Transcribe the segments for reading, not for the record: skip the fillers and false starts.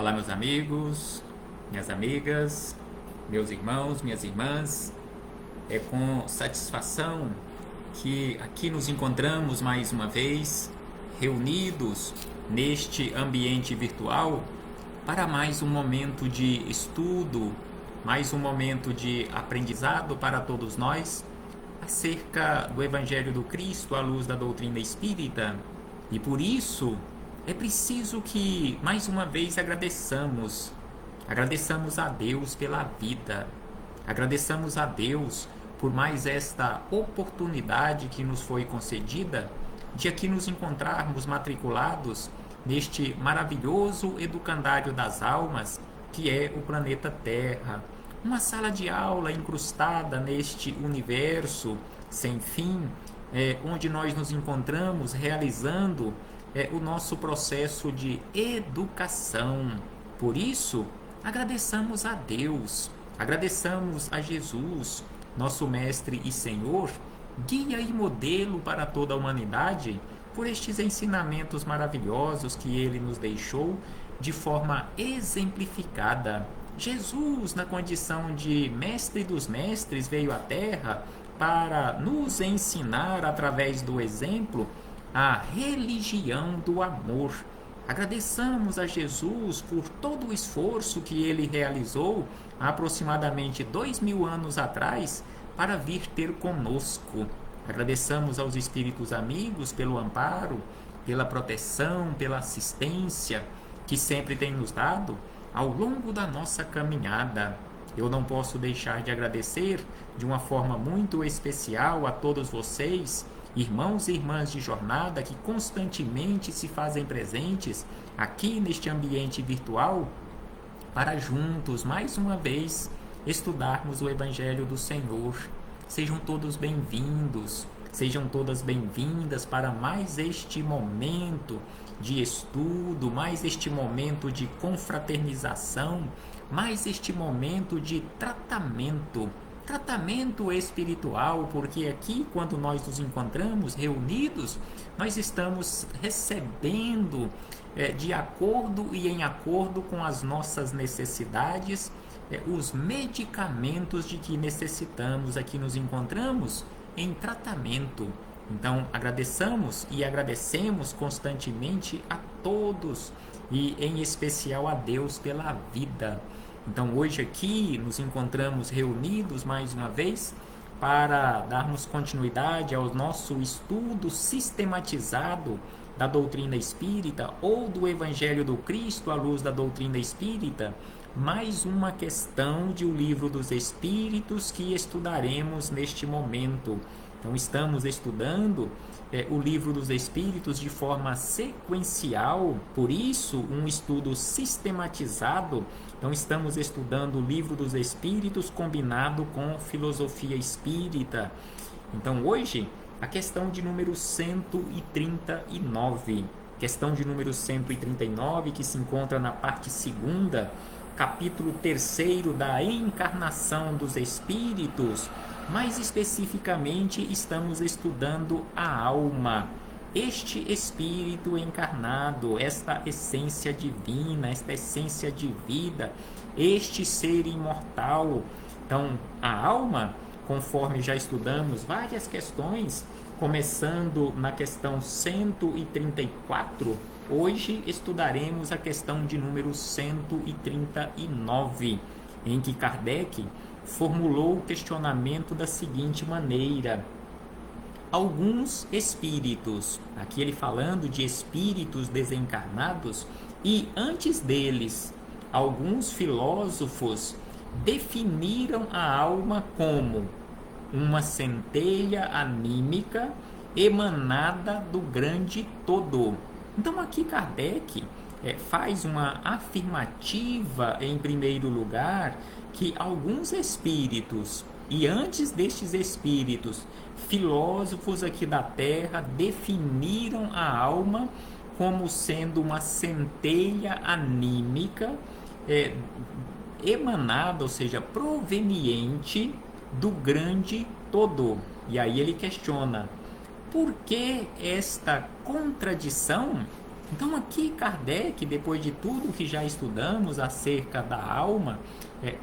Olá, meus amigos, minhas amigas, meus irmãos, minhas irmãs. É com satisfação que aqui nos encontramos mais uma vez, reunidos neste ambiente virtual, para mais um momento de estudo, mais um momento de aprendizado para todos nós, acerca do Evangelho do Cristo à luz da doutrina espírita. E por isso é preciso que mais uma vez agradeçamos a Deus pela vida, agradeçamos a Deus por mais esta oportunidade que nos foi concedida de aqui nos encontrarmos matriculados neste maravilhoso educandário das almas que é o planeta Terra, uma sala de aula incrustada neste universo sem fim, onde nós nos encontramos realizando o nosso processo de educação. Por isso, agradeçamos a Deus, agradeçamos a Jesus, nosso Mestre e Senhor, guia e modelo para toda a humanidade, por estes ensinamentos maravilhosos que Ele nos deixou de forma exemplificada. Jesus, na condição de Mestre dos Mestres, veio à Terra para nos ensinar, através do exemplo, a religião do amor. Agradeçamos a Jesus por todo o esforço que ele realizou há aproximadamente 2000 anos atrás para vir ter conosco. Agradeçamos aos espíritos amigos pelo amparo, pela proteção, pela assistência que sempre tem nos dado ao longo da nossa caminhada. Eu não posso deixar de agradecer de uma forma muito especial a todos vocês, irmãos e irmãs de jornada, que constantemente se fazem presentes aqui neste ambiente virtual para juntos, mais uma vez, estudarmos o Evangelho do Senhor. Sejam todos bem-vindos, sejam todas bem-vindas para mais este momento de estudo, mais este momento de confraternização, mais este momento de tratamento espiritual, porque aqui, quando nós nos encontramos reunidos, nós estamos recebendo de acordo e em acordo com as nossas necessidades, os medicamentos de que necessitamos. Aqui nos encontramos em tratamento. Então, agradeçamos e agradecemos constantemente a todos e em especial a Deus pela vida. Então, hoje aqui nos encontramos reunidos mais uma vez para darmos continuidade ao nosso estudo sistematizado da doutrina espírita ou do Evangelho do Cristo à luz da doutrina espírita, mais uma questão de O Livro dos Espíritos que estudaremos neste momento. Então, estamos estudando o Livro dos Espíritos de forma sequencial, por isso um estudo sistematizado. Então, estamos estudando o Livro dos Espíritos combinado com filosofia espírita. Então, hoje, a questão de número 139. Questão de número 139, que se encontra na parte 2ª, capítulo 3º da encarnação dos espíritos. Mais especificamente, estamos estudando a alma, este espírito encarnado, esta essência divina, esta essência de vida, este ser imortal. Então, a alma, conforme já estudamos várias questões, começando na questão 134, hoje estudaremos a questão de número 139, em que Kardec formulou o questionamento da seguinte maneira: alguns espíritos, aqui ele falando de espíritos desencarnados, e antes deles, alguns filósofos definiram a alma como uma centelha anímica emanada do grande todo. Então aqui Kardec faz uma afirmativa, em primeiro lugar, que alguns espíritos, e antes destes espíritos, filósofos aqui da Terra definiram a alma como sendo uma centelha anímica emanada, ou seja, proveniente do grande todo. E aí ele questiona: por que esta contradição Então aqui Kardec, depois de tudo que já estudamos acerca da alma,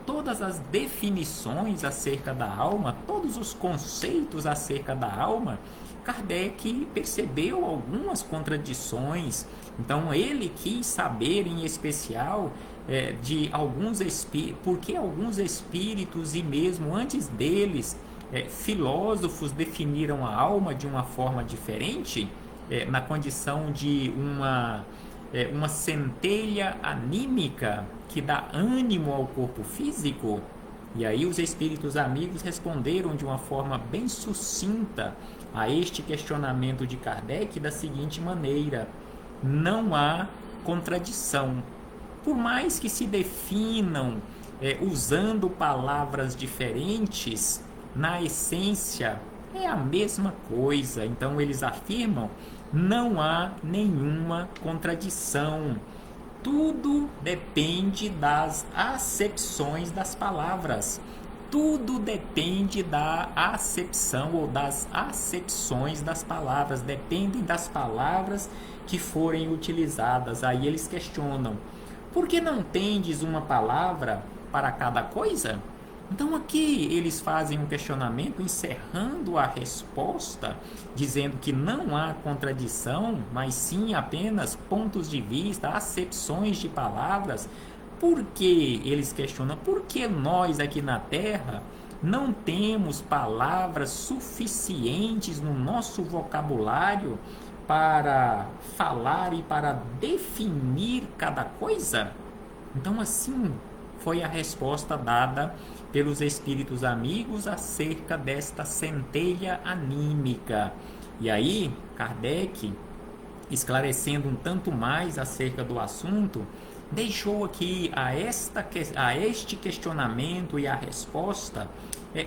todas as definições acerca da alma, todos os conceitos acerca da alma, Kardec percebeu algumas contradições. Então ele quis saber em especial de alguns espíritos, porque alguns espíritos e mesmo antes deles, filósofos definiram a alma de uma forma diferente, na condição de uma centelha anímica que dá ânimo ao corpo físico. E aí os espíritos amigos responderam de uma forma bem sucinta a este questionamento de Kardec da seguinte maneira: não há contradição. Por mais que se definam usando palavras diferentes, na essência é a mesma coisa. Então eles afirmam: não há nenhuma contradição. Tudo depende das acepções das palavras. Tudo depende da acepção ou das acepções das palavras. Dependem das palavras que forem utilizadas. Aí eles questionam: por que não tendes uma palavra para cada coisa? Então aqui eles fazem um questionamento encerrando a resposta, dizendo que não há contradição, mas sim apenas pontos de vista, acepções de palavras. Por que eles questionam? Por que nós aqui na Terra não temos palavras suficientes no nosso vocabulário para falar e para definir cada coisa? Então assim foi a resposta dada pelos espíritos amigos acerca desta centelha anímica. E aí, Kardec, esclarecendo um tanto mais acerca do assunto, deixou aqui a este questionamento e a resposta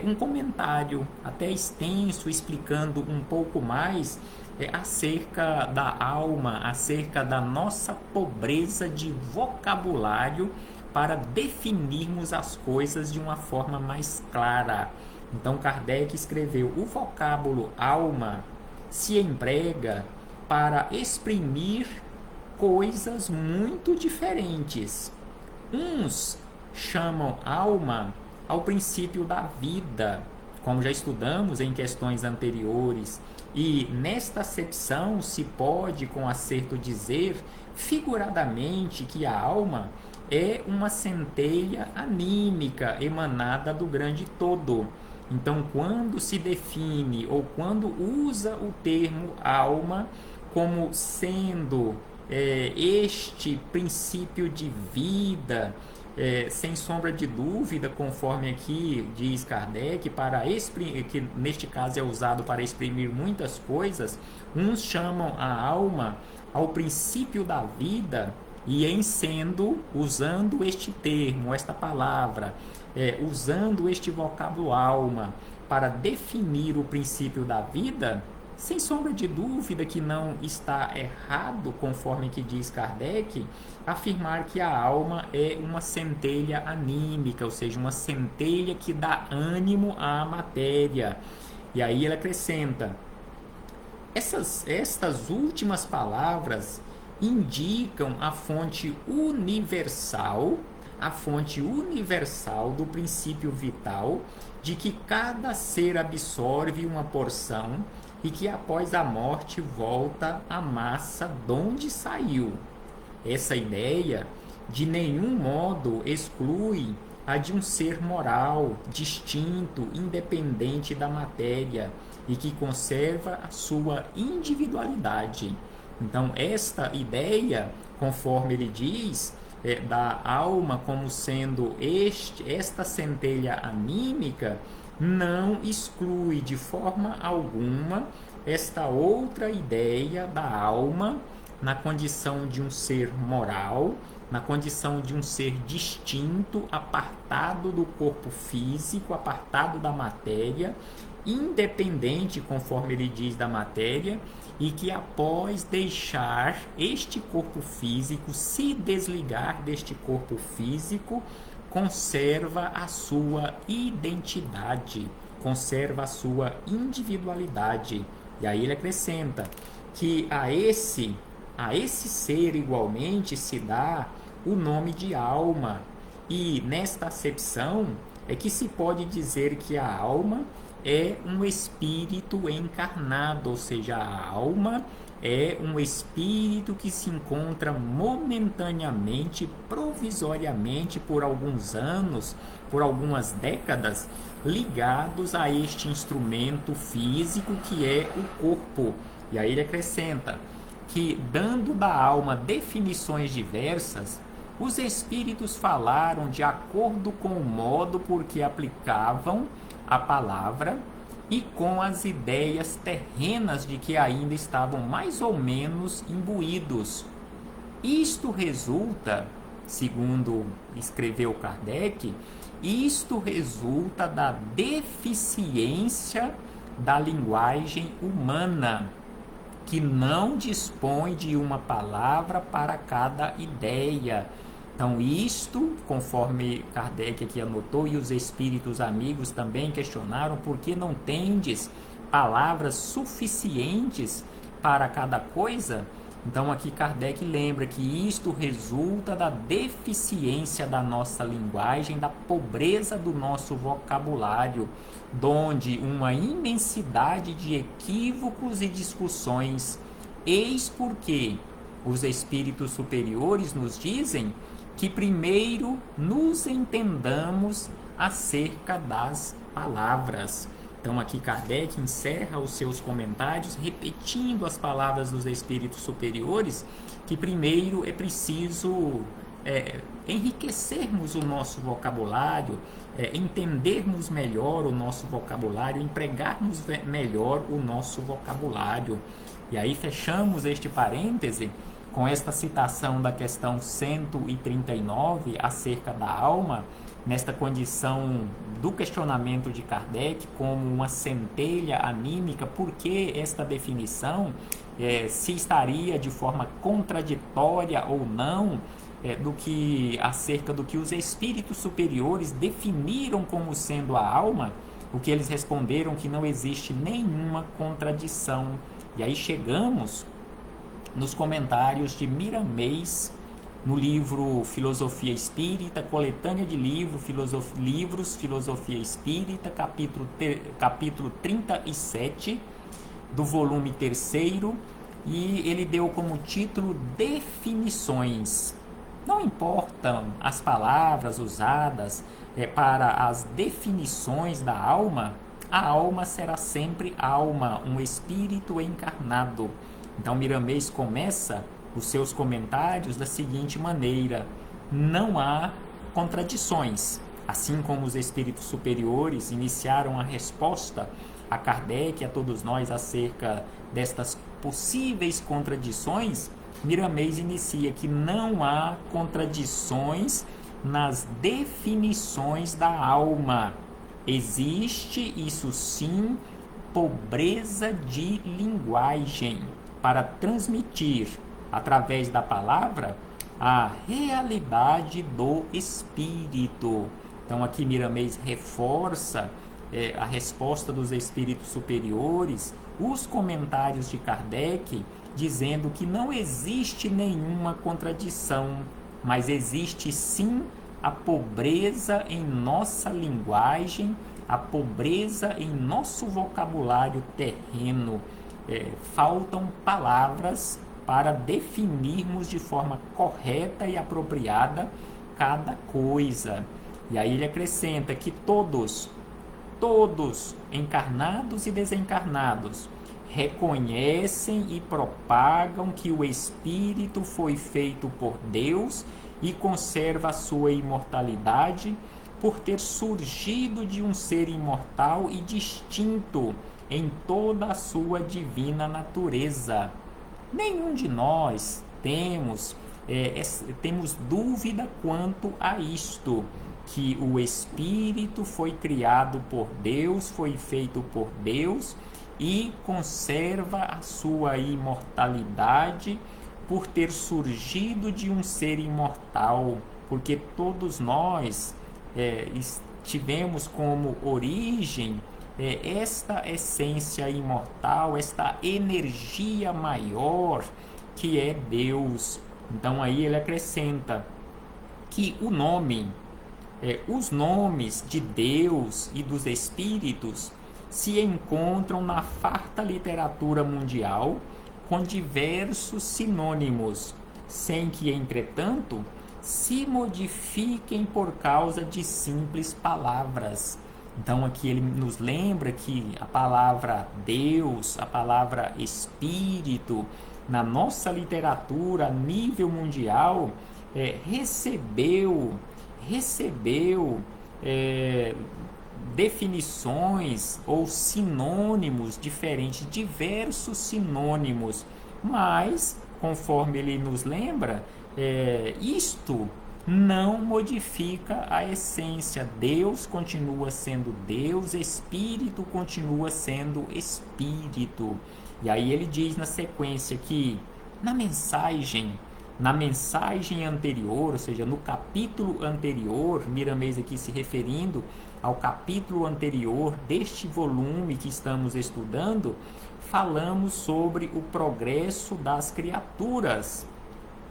um comentário até extenso, explicando um pouco mais acerca da alma, acerca da nossa pobreza de vocabulário para definirmos as coisas de uma forma mais clara. Então Kardec escreveu: o vocábulo alma se emprega para exprimir coisas muito diferentes. Uns chamam alma ao princípio da vida, como já estudamos em questões anteriores, e nesta acepção se pode com acerto dizer figuradamente que a alma é uma centelha anímica emanada do grande todo. Então, quando se define ou quando usa o termo alma como sendo este princípio de vida, sem sombra de dúvida, conforme aqui diz Kardec, para exprimir, que neste caso é usado para exprimir muitas coisas, uns chamam a alma ao princípio da vida, e em sendo, usando este termo, esta palavra, usando este vocábulo alma para definir o princípio da vida, sem sombra de dúvida que não está errado, conforme que diz Kardec, afirmar que a alma é uma centelha anímica, ou seja, uma centelha que dá ânimo à matéria. E aí ele acrescenta: estas últimas palavras indicam a fonte universal do princípio vital, de que cada ser absorve uma porção e que após a morte volta à massa donde saiu. Essa ideia de nenhum modo exclui a de um ser moral, distinto, independente da matéria e que conserva a sua individualidade. Então, esta ideia, conforme ele diz, da alma como sendo esta centelha anímica, não exclui de forma alguma esta outra ideia da alma na condição de um ser moral, na condição de um ser distinto, apartado do corpo físico, apartado da matéria, independente, conforme ele diz, da matéria, e que após deixar este corpo físico, se desligar deste corpo físico, conserva a sua identidade, conserva a sua individualidade. E aí ele acrescenta que a esse A esse ser igualmente se dá o nome de alma. E nesta acepção é que se pode dizer que a alma é um espírito encarnado, ou seja, a alma é um espírito que se encontra momentaneamente, provisoriamente, por alguns anos, por algumas décadas, ligados a este instrumento físico que é o corpo. E aí ele acrescenta que, dando da alma definições diversas, os espíritos falaram de acordo com o modo por que aplicavam a palavra e com as ideias terrenas de que ainda estavam mais ou menos imbuídos. Isto resulta, segundo escreveu Kardec, isto resulta da deficiência da linguagem humana, que não dispõe de uma palavra para cada ideia. Então, isto, conforme Kardec aqui anotou, e os espíritos amigos também questionaram, por que não tendes palavras suficientes para cada coisa? Então, aqui Kardec lembra que isto resulta da deficiência da nossa linguagem, da pobreza do nosso vocabulário, donde uma imensidade de equívocos e discussões. Eis porque os espíritos superiores nos dizem que primeiro nos entendamos acerca das palavras. Então aqui Kardec encerra os seus comentários repetindo as palavras dos espíritos superiores, que primeiro é preciso enriquecermos o nosso vocabulário, entendermos melhor o nosso vocabulário, empregarmos melhor o nosso vocabulário. E aí fechamos este parêntese com esta citação da questão 139 acerca da alma, nesta condição do questionamento de Kardec como uma centelha anímica. Por que esta definição? Se estaria de forma contraditória ou não acerca do que os espíritos superiores definiram como sendo a alma, o que eles responderam que não existe nenhuma contradição. E aí chegamos nos comentários de Miramês, no livro Filosofia Espírita, coletânea de livros Filosofia Espírita, capítulo 37, do volume 3º, e ele deu como título Definições. Não importam as palavras usadas para as definições da alma, a alma será sempre alma, um espírito encarnado. Então Miramês começa os seus comentários da seguinte maneira: não há contradições. Assim como os espíritos superiores iniciaram a resposta a Kardec e a todos nós acerca destas possíveis contradições, Miramês inicia que não há contradições nas definições da alma. Existe, isso sim, pobreza de linguagem para transmitir, através da palavra, a realidade do espírito. Então aqui Miramês reforça a resposta dos espíritos superiores, os comentários de Kardec, dizendo que não existe nenhuma contradição, mas existe sim a pobreza em nossa linguagem, a pobreza em nosso vocabulário terreno. Faltam palavras para definirmos de forma correta e apropriada cada coisa. E aí ele acrescenta que todos, encarnados e desencarnados, reconhecem e propagam que o espírito foi feito por Deus e conserva a sua imortalidade por ter surgido de um ser imortal e distinto em toda a sua divina natureza. Nenhum de nós temos dúvida quanto a isto, que o espírito foi criado por Deus, foi feito por Deus e conserva a sua imortalidade por ter surgido de um ser imortal, porque todos nós tivemos como origem esta essência imortal, esta energia maior que é Deus. Então aí ele acrescenta que os nomes de Deus e dos Espíritos se encontram na farta literatura mundial com diversos sinônimos, sem que, entretanto, se modifiquem por causa de simples palavras. Então aqui ele nos lembra que a palavra Deus, a palavra Espírito, na nossa literatura a nível mundial, recebeu definições ou sinônimos diferentes, diversos sinônimos, mas, conforme ele nos lembra, isto não modifica a essência. Deus continua sendo Deus, Espírito continua sendo Espírito. E aí ele diz na sequência que na mensagem anterior, ou seja, no capítulo anterior, Miramês aqui se referindo ao capítulo anterior deste volume que estamos estudando, falamos sobre o progresso das criaturas.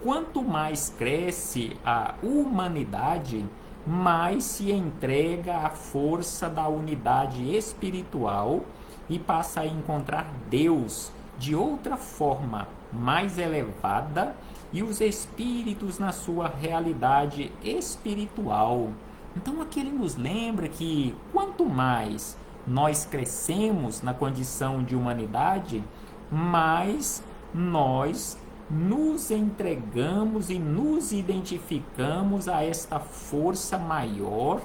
Quanto mais cresce a humanidade, mais se entrega à força da unidade espiritual e passa a encontrar Deus de outra forma mais elevada e os espíritos na sua realidade espiritual. Então aqui ele nos lembra que quanto mais nós crescemos na condição de humanidade, mais nós nos entregamos e nos identificamos a esta força maior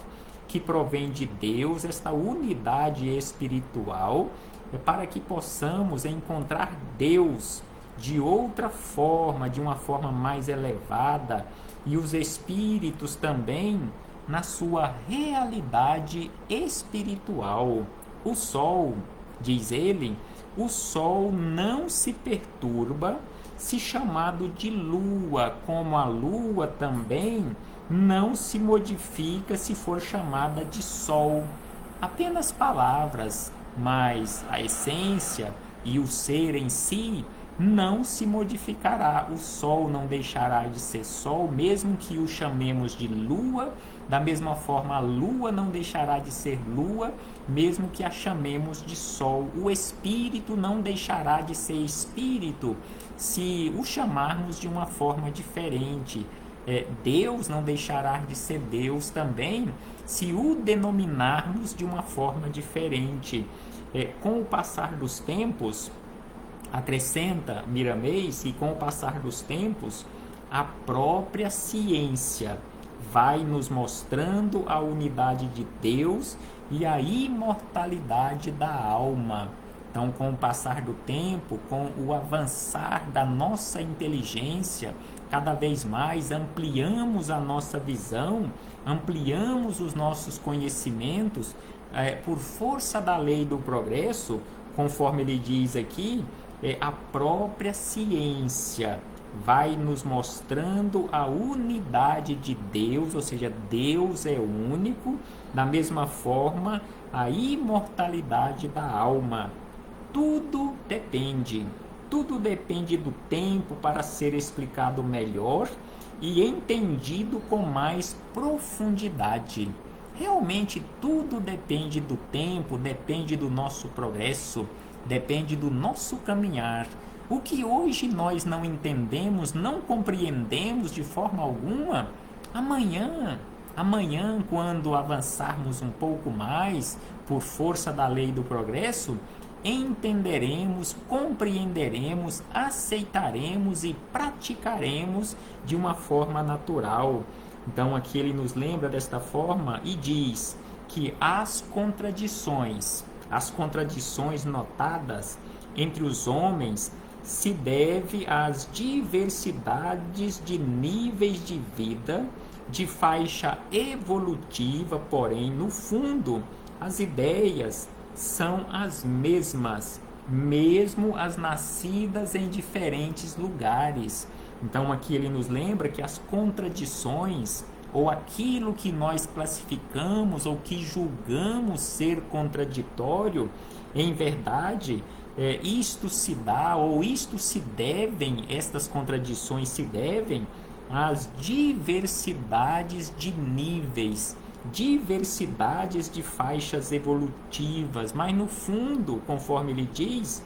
que provém de Deus, esta unidade espiritual, para que possamos encontrar Deus de outra forma, de uma forma mais elevada, e os espíritos também na sua realidade espiritual. O sol, diz ele, o sol não se perturba se chamado de lua, como a lua também não se modifica se for chamada de sol. Apenas palavras, mas a essência e o ser em si não se modificará. O sol não deixará de ser sol, mesmo que o chamemos de lua. Da mesma forma, a lua não deixará de ser lua, mesmo que a chamemos de sol. O espírito não deixará de ser espírito se o chamarmos de uma forma diferente. Deus não deixará de ser Deus também se o denominarmos de uma forma diferente. Com o passar dos tempos, acrescenta Miramês, e com o passar dos tempos, a própria ciência vai nos mostrando a unidade de Deus e a imortalidade da alma. Então, com o passar do tempo, com o avançar da nossa inteligência, cada vez mais ampliamos a nossa visão, ampliamos os nossos conhecimentos, por força da lei do progresso, conforme ele diz aqui, a própria ciência vai nos mostrando a unidade de Deus, ou seja, Deus é único, da mesma forma a imortalidade da alma. Tudo depende do tempo para ser explicado melhor e entendido com mais profundidade. Realmente tudo depende do tempo, depende do nosso progresso, depende do nosso caminhar. O que hoje nós não entendemos, não compreendemos de forma alguma, amanhã, quando avançarmos um pouco mais, por força da lei do progresso, entenderemos, compreenderemos, aceitaremos e praticaremos de uma forma natural. Então aqui ele nos lembra desta forma e diz que as contradições notadas entre os homens se deve às diversidades de níveis de vida, de faixa evolutiva, porém, no fundo, as ideias são as mesmas, mesmo as nascidas em diferentes lugares. Então aqui ele nos lembra que as contradições, ou aquilo que nós classificamos ou que julgamos ser contraditório, em verdade, isto se dá, ou isto se devem, estas contradições se devem às diversidades de níveis, diversidades de faixas evolutivas, mas no fundo, conforme ele diz,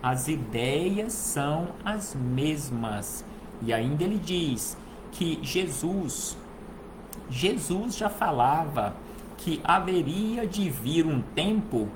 as ideias são as mesmas. E ainda ele diz que Jesus já falava que haveria de vir um tempo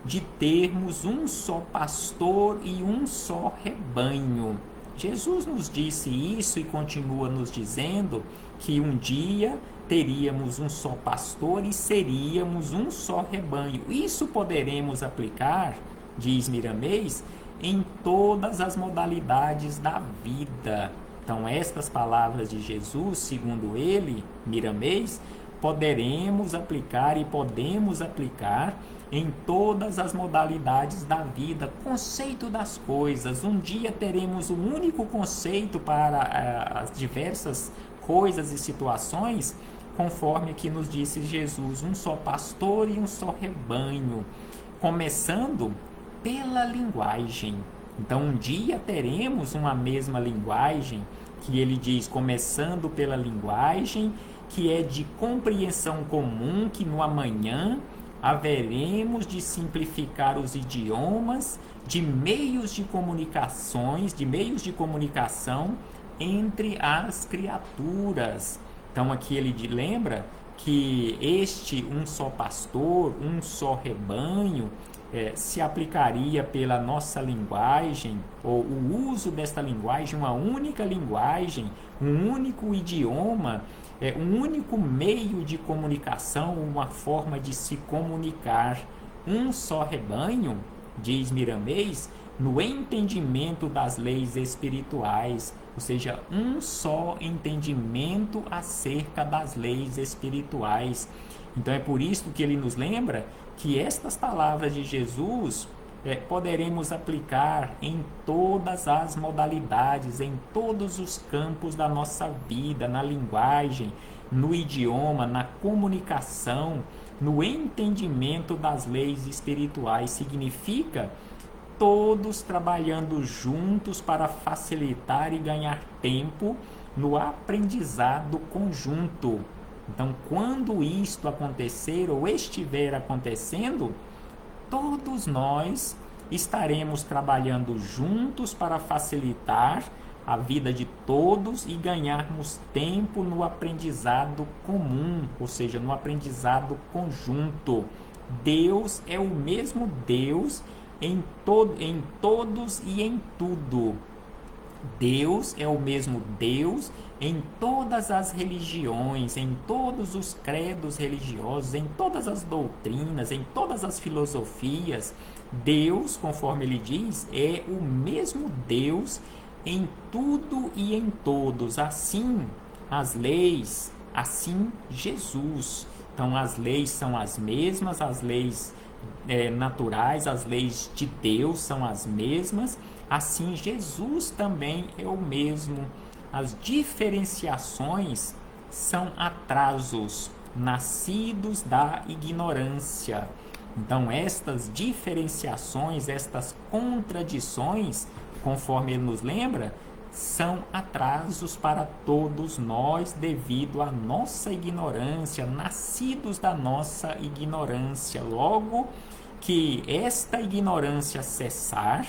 de termos um só pastor e um só rebanho. Jesus nos disse isso e continua nos dizendo que um dia teríamos um só pastor e seríamos um só rebanho. Isso poderemos aplicar, diz Miramês, em todas as modalidades da vida. Então, estas palavras de Jesus, segundo ele, Miramês, poderemos aplicar e podemos aplicar em todas as modalidades da vida, conceito das coisas. Um dia teremos um único conceito para as diversas coisas e situações, conforme aqui nos disse Jesus, um só pastor e um só rebanho, começando pela linguagem. Então, um dia teremos uma mesma linguagem, que ele diz, começando pela linguagem, que é de compreensão comum, que no amanhã haveremos de simplificar os idiomas de meios de comunicações, de meios de comunicação entre as criaturas. Então aqui ele lembra que este um só pastor, um só rebanho, se aplicaria pela nossa linguagem, ou o uso desta linguagem, uma única linguagem, um único idioma, um único meio de comunicação, uma forma de se comunicar. Um só rebanho, diz Miramês, no entendimento das leis espirituais, ou seja, um só entendimento acerca das leis espirituais. Então é por isso que ele nos lembra que estas palavras de Jesus poderemos aplicar em todas as modalidades, em todos os campos da nossa vida, na linguagem, no idioma, na comunicação, no entendimento das leis espirituais. Significa todos trabalhando juntos para facilitar e ganhar tempo no aprendizado conjunto. Então, quando isto acontecer ou estiver acontecendo, todos nós estaremos trabalhando juntos para facilitar a vida de todos e ganharmos tempo no aprendizado comum, ou seja, no aprendizado conjunto. Deus é o mesmo Deus em todos e em tudo. Deus é o mesmo Deus em todas as religiões, em todos os credos religiosos, em todas as doutrinas, em todas as filosofias. Deus, conforme ele diz, é o mesmo Deus em tudo e em todos. Assim, as leis, assim Jesus. Então, as leis são as mesmas, as leis naturais, as leis de Deus são as mesmas. Assim, Jesus também é o mesmo. As diferenciações são atrasos nascidos da ignorância. Então, estas diferenciações, estas contradições, conforme ele nos lembra, são atrasos para todos nós devido à nossa ignorância, nascidos da nossa ignorância. Logo que esta ignorância cessar,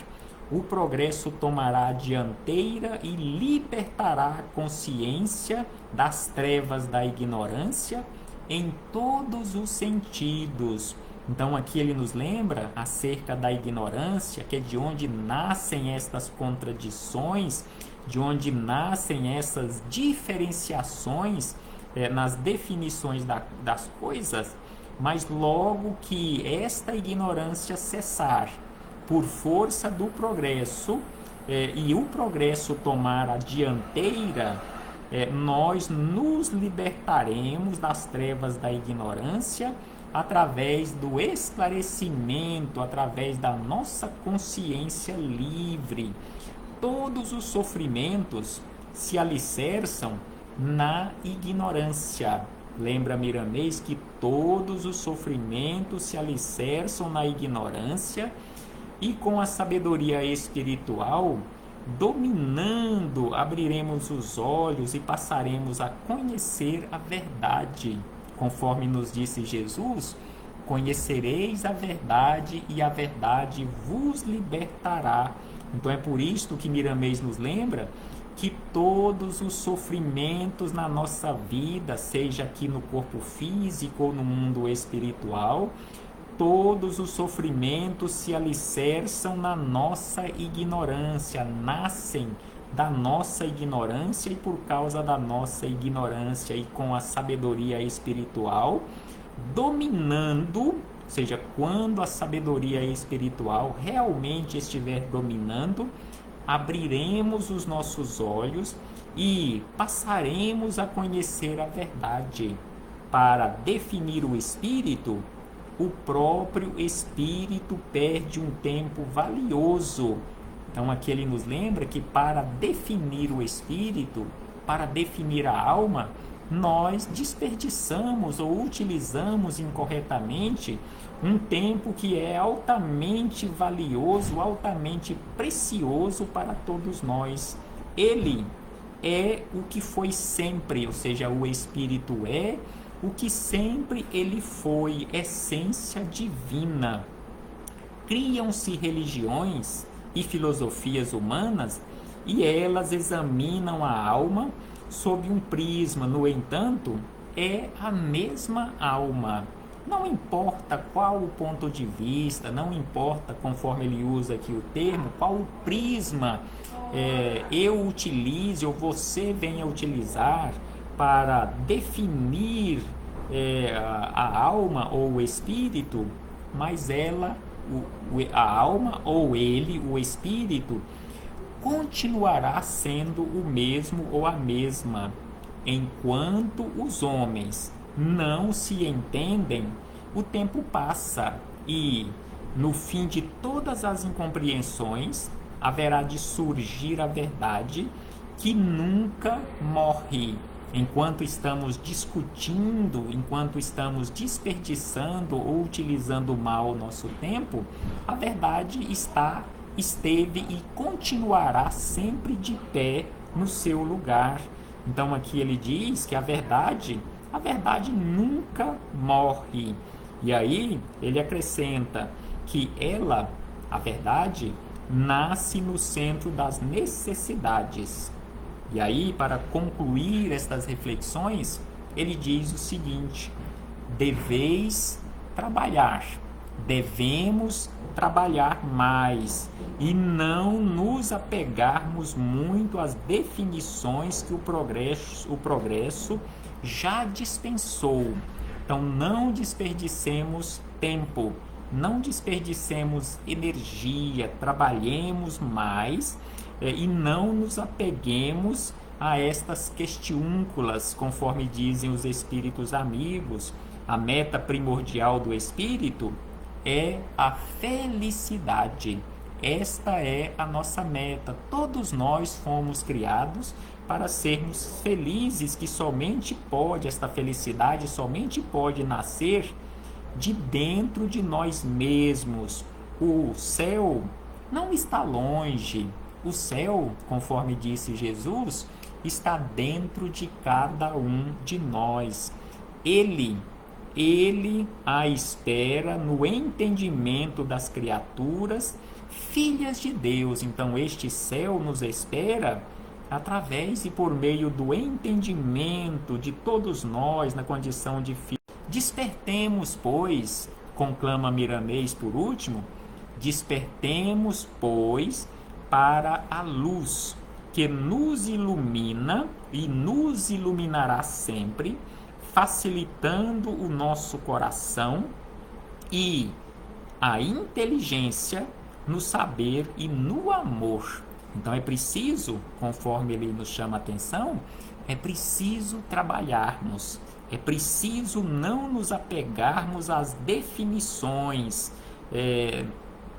o progresso tomará a dianteira e libertará a consciência das trevas da ignorância em todos os sentidos. Então aqui ele nos lembra acerca da ignorância, que é de onde nascem estas contradições, de onde nascem essas diferenciações nas definições das coisas, mas logo que esta ignorância cessar, por força do progresso, e o progresso tomar a dianteira, nós nos libertaremos das trevas da ignorância através do esclarecimento, através da nossa consciência livre. Todos os sofrimentos se alicerçam na ignorância. Lembra Miramês que todos os sofrimentos se alicerçam na ignorância, e com a sabedoria espiritual, dominando, abriremos os olhos e passaremos a conhecer a verdade. Conforme nos disse Jesus, conhecereis a verdade e a verdade vos libertará. Então é por isto que Miramês nos lembra que todos os sofrimentos na nossa vida, seja aqui no corpo físico ou no mundo espiritual, todos os sofrimentos se alicerçam na nossa ignorância, nascem da nossa ignorância, e por causa da nossa ignorância e com a sabedoria espiritual, dominando, ou seja, quando a sabedoria espiritual realmente estiver dominando, abriremos os nossos olhos e passaremos a conhecer a verdade. Para definir o espírito, o próprio espírito perde um tempo valioso. Então aqui ele nos lembra que para definir o espírito, para definir a alma, nós desperdiçamos ou utilizamos incorretamente um tempo que é altamente valioso, altamente precioso para todos nós. Ele é o que foi sempre, ou seja, o Espírito é o que sempre ele foi, essência divina. Criam-se religiões e filosofias humanas e elas examinam a alma sob um prisma, no entanto, é a mesma alma. Não importa qual o ponto de vista, não importa, conforme ele usa aqui o termo, qual o prisma eu utilize ou você venha utilizar para definir a alma ou o espírito, mas ela, a alma ou ele, o espírito, continuará sendo o mesmo ou a mesma. Enquanto os homens não se entendem, o tempo passa e, no fim de todas as incompreensões, haverá de surgir a verdade que nunca morre. Enquanto estamos discutindo, enquanto estamos desperdiçando ou utilizando mal o nosso tempo, a verdade esteve e continuará sempre de pé no seu lugar. Então aqui ele diz que a verdade nunca morre. E aí ele acrescenta que ela, a verdade, nasce no centro das necessidades. E aí, para concluir estas reflexões, ele diz o seguinte: deveis trabalhar, devemos trabalhar mais e não nos apegarmos muito às definições que o progresso já dispensou. Então não desperdicemos tempo, não desperdicemos energia, trabalhemos mais e não nos apeguemos a estas questiúnculas, conforme dizem os espíritos amigos. A meta primordial do espírito é a felicidade. Esta é a nossa meta. Todos nós fomos criados para sermos felizes, que esta felicidade somente pode nascer de dentro de nós mesmos. O céu não está longe. O céu, conforme disse Jesus, está dentro de cada um de nós. Ele a espera no entendimento das criaturas, filhas de Deus. Então este céu nos espera através e por meio do entendimento de todos nós na condição de filhos. Despertemos, pois, conclama Miramês por último, despertemos, pois, para a luz que nos ilumina e nos iluminará sempre, facilitando o nosso coração e a inteligência no saber e no amor. Então é preciso, conforme ele nos chama a atenção, é preciso trabalharmos, é preciso não nos apegarmos às definições,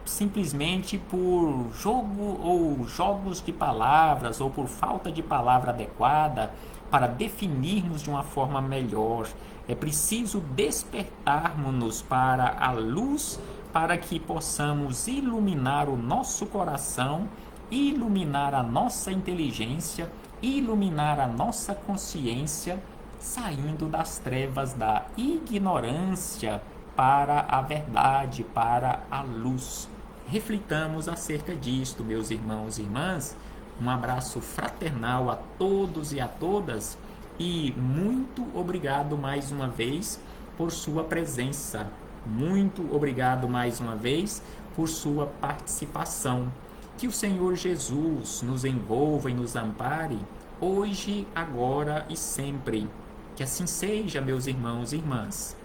simplesmente por jogo ou jogos de palavras ou por falta de palavra adequada para definirmos de uma forma melhor. É preciso despertarmos-nos para a luz, para que possamos iluminar o nosso coração, iluminar a nossa inteligência, iluminar a nossa consciência, saindo das trevas da ignorância para a verdade, para a luz. Reflitamos acerca disto, meus irmãos e irmãs. Um abraço fraternal a todos e a todas e muito obrigado mais uma vez por sua presença. Muito obrigado mais uma vez por sua participação. Que o Senhor Jesus nos envolva e nos ampare hoje, agora e sempre. Que assim seja, meus irmãos e irmãs.